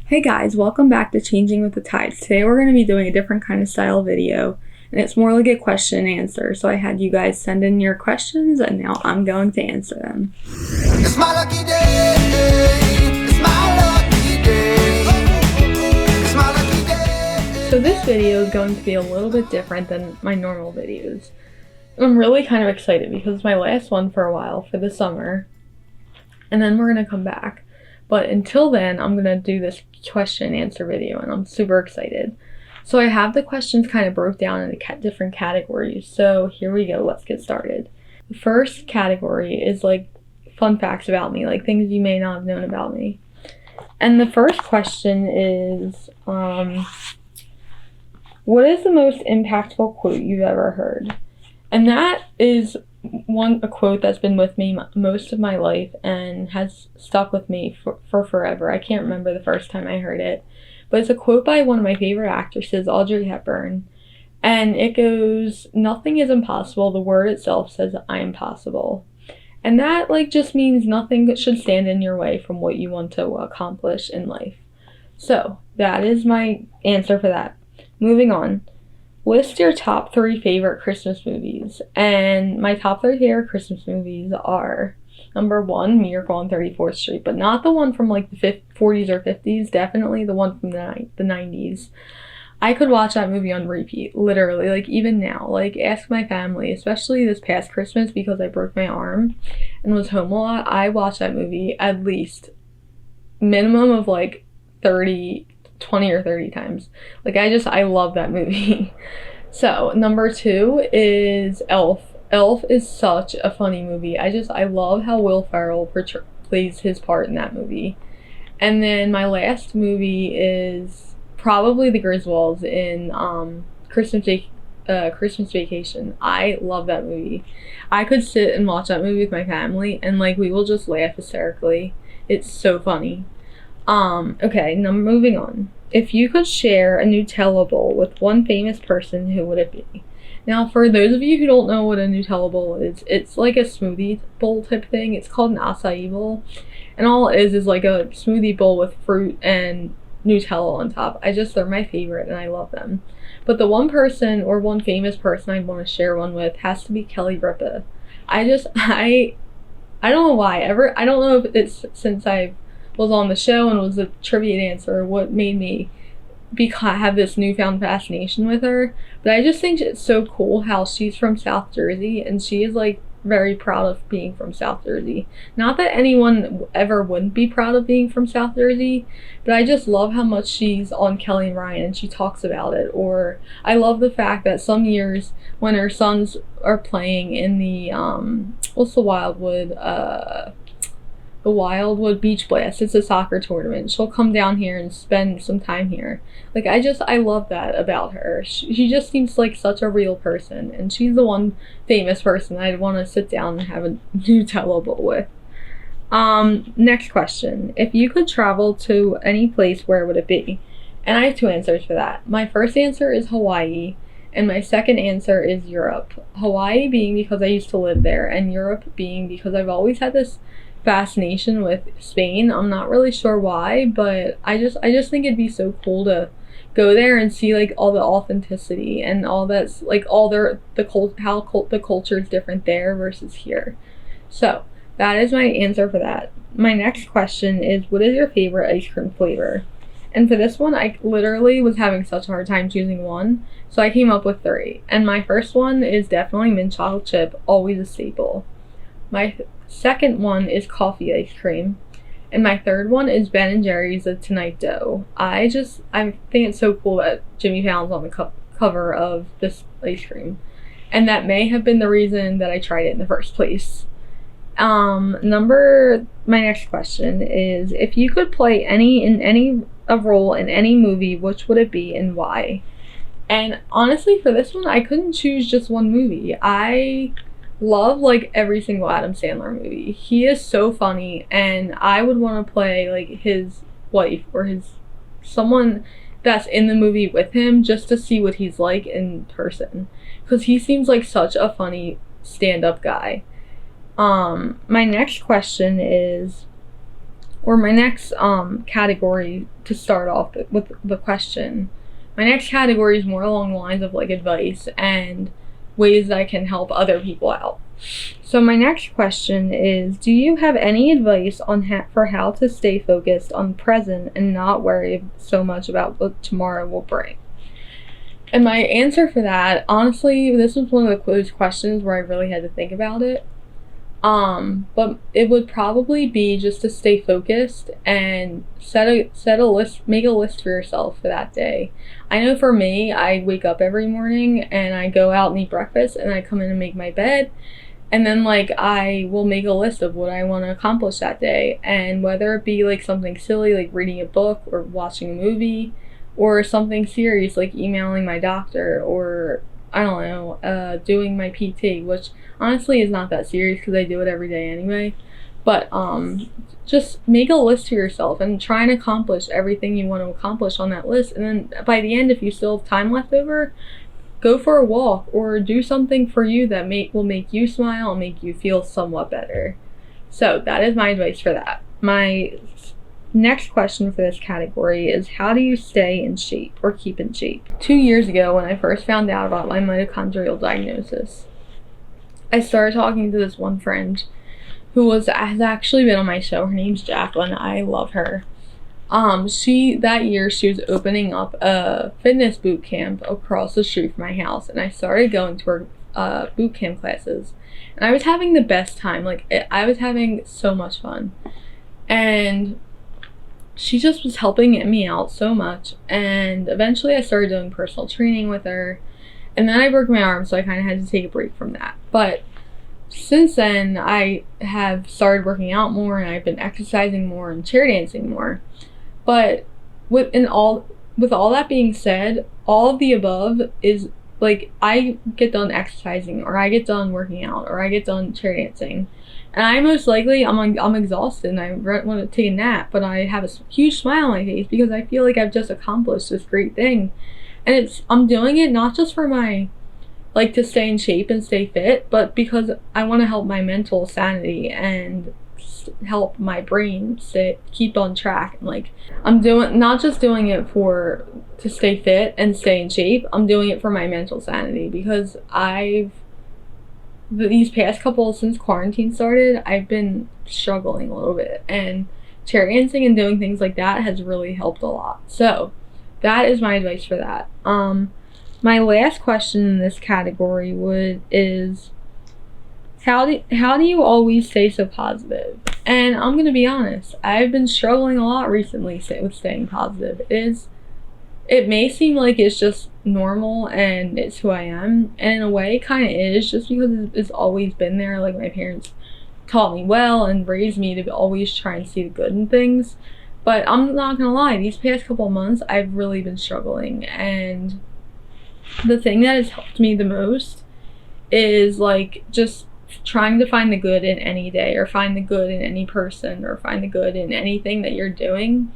Hey guys, welcome back to Changing with the Tides. Today we're going to be doing a different kind of style video, and it's more like a question and answer. So I had you guys send in your questions, and now I'm going to answer them. It's my lucky day. It's my lucky day. It's my lucky day. So this video is going to be a little bit different than my normal videos. I'm really kind of excited because it's my last one for a while for the summer, and then we're going to come back. But until then, I'm going to do this question and answer video, and I'm super excited. So I have the questions kind of broke down into different categories. So here we go. Let's get started. The first category is like fun facts about me, like things you may not have known about me. And the first question is, what is the most impactful quote you've ever heard? And that is a quote that's been with me most of my life and has stuck with me for forever. I can't remember the first time I heard it, but it's a quote by one of my favorite actresses, Audrey Hepburn, and it goes, "Nothing is impossible. The word itself says I am possible." And that just means nothing should stand in your way from what you want to accomplish in life. So that is my answer for that. Moving on. List your top 3 favorite Christmas movies. And my top 3 favorite Christmas movies are, number 1, Miracle on 34th Street, but not the one from the 40s or 50s, definitely the one from the 90s. I could watch that movie on repeat, literally, even now. Ask my family, especially this past Christmas because I broke my arm and was home a lot. I watched that movie at least minimum of 20 or 30 times. I love that movie. So, number 2 is Elf. Elf is such a funny movie. I love how Will Ferrell plays his part in that movie. And then my last movie is probably The Griswolds in Christmas Vacation. I love that movie. I could sit and watch that movie with my family and we will just laugh hysterically. It's so funny. Okay, now moving on. If you could share a Nutella bowl with one famous person, who would it be? Now, for those of you who don't know what a Nutella bowl is, it's like a smoothie bowl type thing. It's called an acai bowl. And all it is a smoothie bowl with fruit and Nutella on top. They're my favorite and I love them. But the one person or one famous person I'd want to share one with has to be Ripa. I don't know why. I don't know if it's since I was on the show and was a trivia dancer, what made me have this newfound fascination with her. But I just think it's so cool how she's from South Jersey and she is very proud of being from South Jersey. Not that anyone ever wouldn't be proud of being from South Jersey, but I just love how much she's on Kelly and Ryan and she talks about it. Or I love the fact that some years when her sons are playing in the the Wildwood Beach Blast. It's a soccer tournament. She'll come down here and spend some time here. I love that about her. She just seems like such a real person, and she's the one famous person I'd want to sit down and have a Nutella bowl with. Next question. If you could travel to any place, where would it be? And I have 2 answers for that. My first answer is Hawaii, and my second answer is Europe. Hawaii being because I used to live there, and Europe being because I've always had this fascination with Spain. I'm not really sure why, but I just think it'd be so cool to go there and see all the authenticity and all that's how the culture is different there versus here. So that is my answer for that. My next question is, what is your favorite ice cream flavor? And for this one, I literally was having such a hard time choosing one, so I came up with 3. And my first one is definitely mint chocolate chip, always a staple. My second one is coffee ice cream. And my third one is Ben & Jerry's The Tonight Dough. I think it's so cool that Jimmy Fallon's on the cover of this ice cream. And that may have been the reason that I tried it in the first place. My next question is, if you could play a role in any movie, which would it be and why? And honestly, for this one, I couldn't choose just one movie. I love every single Adam Sandler movie. He is so funny, and I would want to play his wife or someone that's in the movie with him just to see what he's like in person, because he seems like such a funny stand-up guy. My next question is, or my next category to start off with the question. My next category is more along the lines of like advice and ways that I can help other people out. So my next question is, do you have any advice on for how to stay focused on the present and not worry so much about what tomorrow will bring? And my answer for that, honestly, this was one of those questions where I really had to think about it. But it would probably be just to stay focused and set a list, make a list for yourself for that day. I know for me, I wake up every morning and I go out and eat breakfast and I come in and make my bed. And then like I will make a list of what I want to accomplish that day, and whether it be like something silly like reading a book or watching a movie, or something serious like emailing my doctor, or I don't know, doing my PT, which honestly is not that serious because I do it every day anyway. But just make a list for yourself and try and accomplish everything you want to accomplish on that list. And then by the end, if you still have time left over, go for a walk or do something for you that will make you smile and make you feel somewhat better. So that is my advice for that. My next question for this category is, how do you stay in shape or keep in shape? 2 years ago, when I first found out about my mitochondrial diagnosis, I started talking to this one friend who has actually been on my show. Her name's Jacqueline. I love her. That year she was opening up a fitness boot camp across the street from my house, and I started going to her boot camp classes, and I was having the best time. I was having so much fun, and she just was helping me out so much. And eventually I started doing personal training with her, and then I broke my arm, so I kind of had to take a break from that. But since then I have started working out more, and I've been exercising more and chair dancing more. But with all that being said, all of the above is like, I get done exercising, or I get done working out, or I get done chair dancing, and I most likely I'm exhausted and I want to take a nap, but I have a huge smile on my face because I feel like I've just accomplished this great thing. And I'm doing it not just for my to stay in shape and stay fit, but because I want to help my mental sanity and help my brain keep on track. And I'm not just doing it to stay fit and stay in shape. I'm doing it for my mental sanity, because these past couple, since quarantine started, I've been struggling a little bit, and chair dancing and doing things like that has really helped a lot. So that is my advice for that. My last question in this category is, how do you always stay so positive? And I'm gonna be honest, I've been struggling a lot recently with staying positive. It may seem like it's just normal and it's who I am, and in a way it kind of is, just because it's always been there. Like, my parents taught me well and raised me to always try and see the good in things. But I'm not gonna lie, these past couple of months I've really been struggling, and the thing that has helped me the most is just trying to find the good in any day, or find the good in any person, or find the good in anything that you're doing,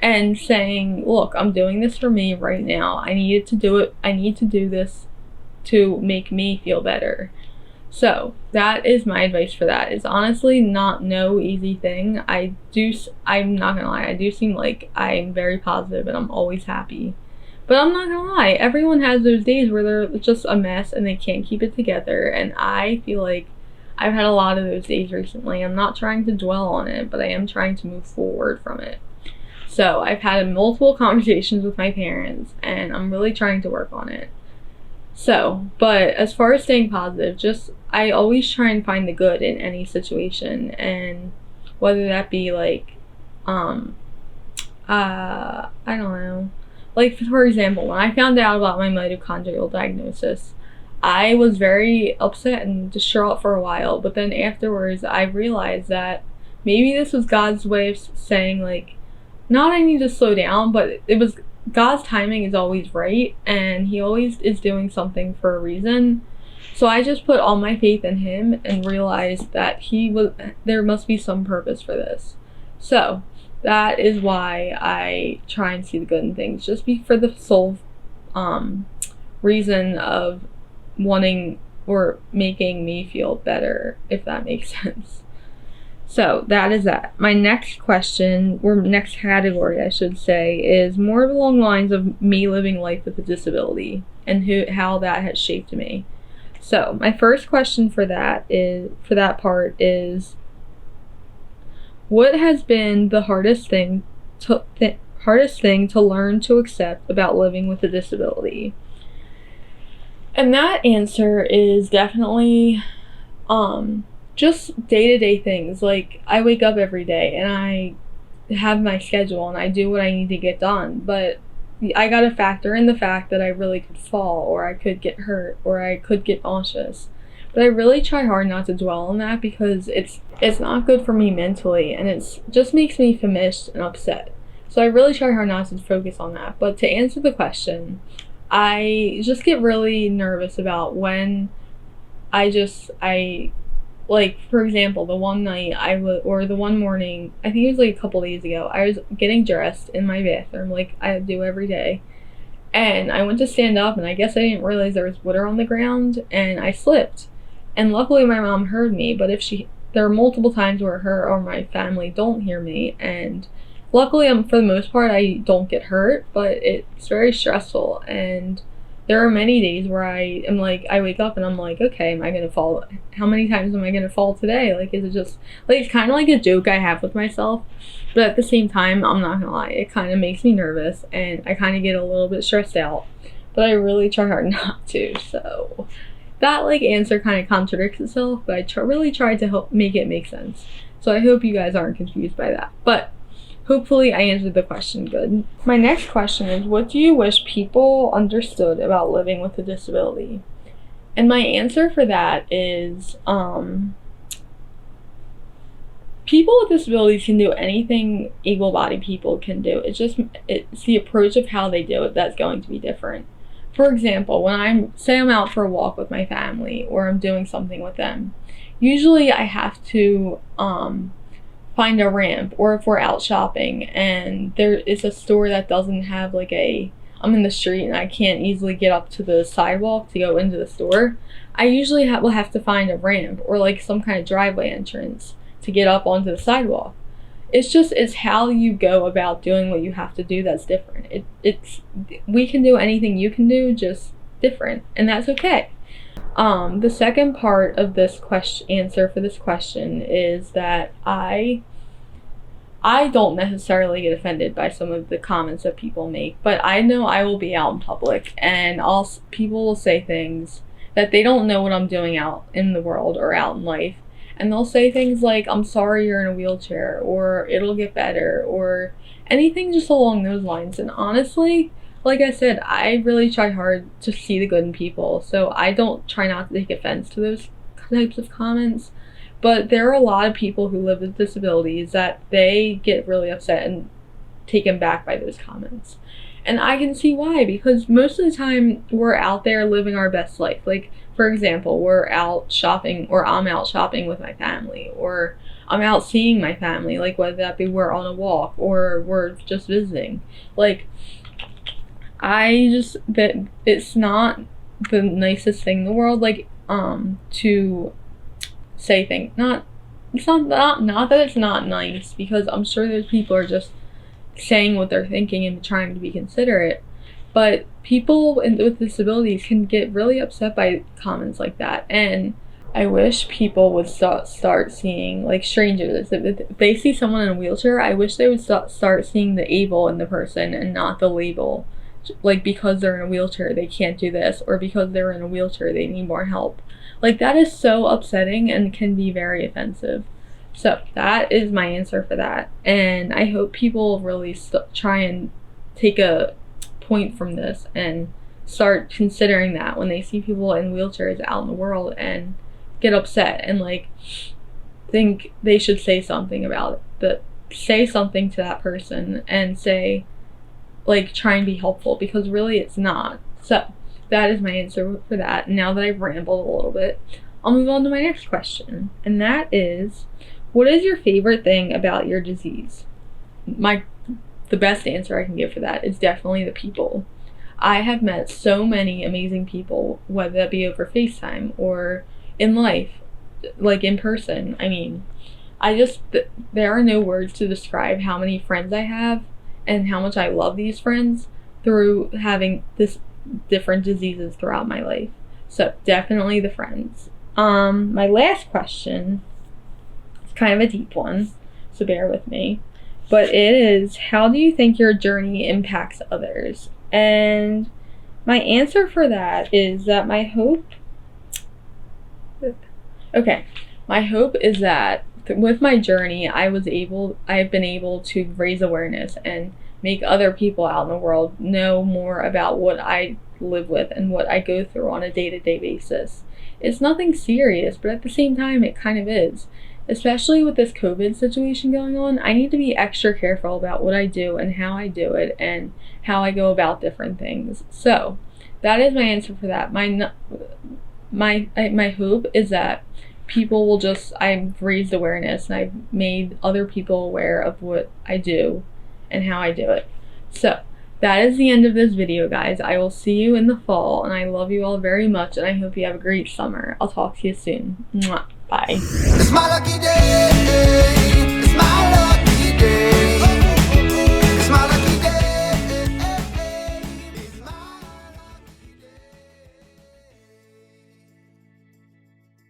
and saying, look, I'm doing this for me right now. I need to do it. I need to do this to make me feel better. So that is my advice for that. It's honestly no easy thing. I'm not gonna lie, I do seem like I'm very positive and I'm always happy. But I'm not gonna lie, everyone has those days where they're just a mess and they can't keep it together, and I feel like I've had a lot of those days recently. I'm not trying to dwell on it, but I am trying to move forward from it. So I've had multiple conversations with my parents, and I'm really trying to work on it. So, but as far as staying positive, I always try and find the good in any situation, and whether that be I don't know. For example, when I found out about my mitochondrial diagnosis, I was very upset and distraught for a while, but then afterwards I realized that maybe this was God's way of saying, not I need to slow down, but it was God's timing is always right, and he always is doing something for a reason. So I just put all my faith in him and realized that there must be some purpose for this. So that is why I try and see the good in things, just for the sole reason of wanting or making me feel better, if that makes sense. So that is that. My next question, or next category, I should say, is more along the lines of me living life with a disability and how that has shaped me. So my first question for that part is, what has been the hardest thing to learn to accept about living with a disability? And that answer is definitely just day-to-day things. Like, I wake up every day and I have my schedule and I do what I need to get done, but I gotta factor in the fact that I really could fall, or I could get hurt, or I could get nauseous. But I really try hard not to dwell on that, because it's not good for me mentally, and it's just makes me famished and upset. So I really try hard not to focus on that. But to answer the question, I just get really nervous about when I like, for example, the one night or the one morning, I think it was like a couple days ago, I was getting dressed in my bathroom like I do every day. And I went to stand up, and I guess I didn't realize there was water on the ground, and I slipped. And luckily my mom heard me, but there are multiple times where her or my family don't hear me, and luckily, for the most part, I don't get hurt, but it's very stressful. And there are many days where I wake up and I'm like, okay, am I gonna fall? How many times am I gonna fall today? Like, is it just, like, it's kind of like a joke I have with myself, but at the same time, I'm not gonna lie, it kind of makes me nervous, and I kind of get a little bit stressed out, but I really try hard not to. So that, like, answer kind of contradicts itself, but I really tried to help make it make sense. So I hope you guys aren't confused by that. But hopefully I answered the question good. My next question is, what do you wish people understood about living with a disability? And my answer for that is, people with disabilities can do anything able-bodied people can do. It's the approach of how they do it that's going to be different. For example, when I'm out for a walk with my family, or I'm doing something with them, usually I have to find a ramp, or if we're out shopping and there is a store that doesn't have I'm in the street and I can't easily get up to the sidewalk to go into the store, I usually will have to find a ramp, or like some kind of driveway entrance to get up onto the sidewalk. It's how you go about doing what you have to do that's different. We can do anything you can do, just different, and that's okay. The second part of this answer for this question is that I don't necessarily get offended by some of the comments that people make, but I know I will be out in public, and people will say things that they don't know what I'm doing out in the world or out in life, and they'll say things like, "I'm sorry you're in a wheelchair," or "it'll get better," or anything just along those lines. And honestly, like I said, I really try hard to see the good in people, so I don't try not to take offense to those types of comments. But there are a lot of people who live with disabilities that they get really upset and taken back by those comments. And I can see why, because most of the time we're out there living our best life. Like, for example, we're out shopping, or I'm out shopping with my family, or I'm out seeing my family, like whether that be we're on a walk or we're just visiting. Like, that it's not the nicest thing in the world, like, to say things. Not that it's not nice, because I'm sure those people are just saying what they're thinking and trying to be considerate, but people with disabilities can get really upset by comments like that. And I wish people would start seeing, like, strangers, if they see someone in a wheelchair, I wish they would start seeing the able in the person and not the label. Like, because they're in a wheelchair they can't do this, or because they're in a wheelchair they need more help. Like, that is so upsetting and can be very offensive. So that is my answer for that, and I hope people really try and take a point from this and start considering that when they see people in wheelchairs out in the world and get upset and, like, think they should say something about it. But say something to that person and say, like, try and be helpful, because really it's not. So that is my answer for that. Now that I've rambled a little bit, I'll move on to my next question, and that is, what is your favorite thing about your disease? The best answer I can give for that is definitely the people. I have met so many amazing people, whether that be over FaceTime or in life, like in person. I mean, there are no words to describe how many friends I have and how much I love these friends through having this different diseases throughout my life. So definitely the friends. My last question is kind of a deep one, so bear with me. But it is, how do you think your journey impacts others? And my answer for that is that my hope is that with my journey, I've been able to raise awareness and make other people out in the world know more about what I live with and what I go through on a day-to-day basis. It's nothing serious, but at the same time, it kind of is. Especially with this COVID situation going on, I need to be extra careful about what I do and how I do it and how I go about different things. So that is my answer for that. My hope is that people will I've raised awareness and I've made other people aware of what I do and how I do it. So that is the end of this video, guys. I will see you in the fall, and I love you all very much, and I hope you have a great summer. I'll talk to you soon. Mwah. Bye. It's my lucky day.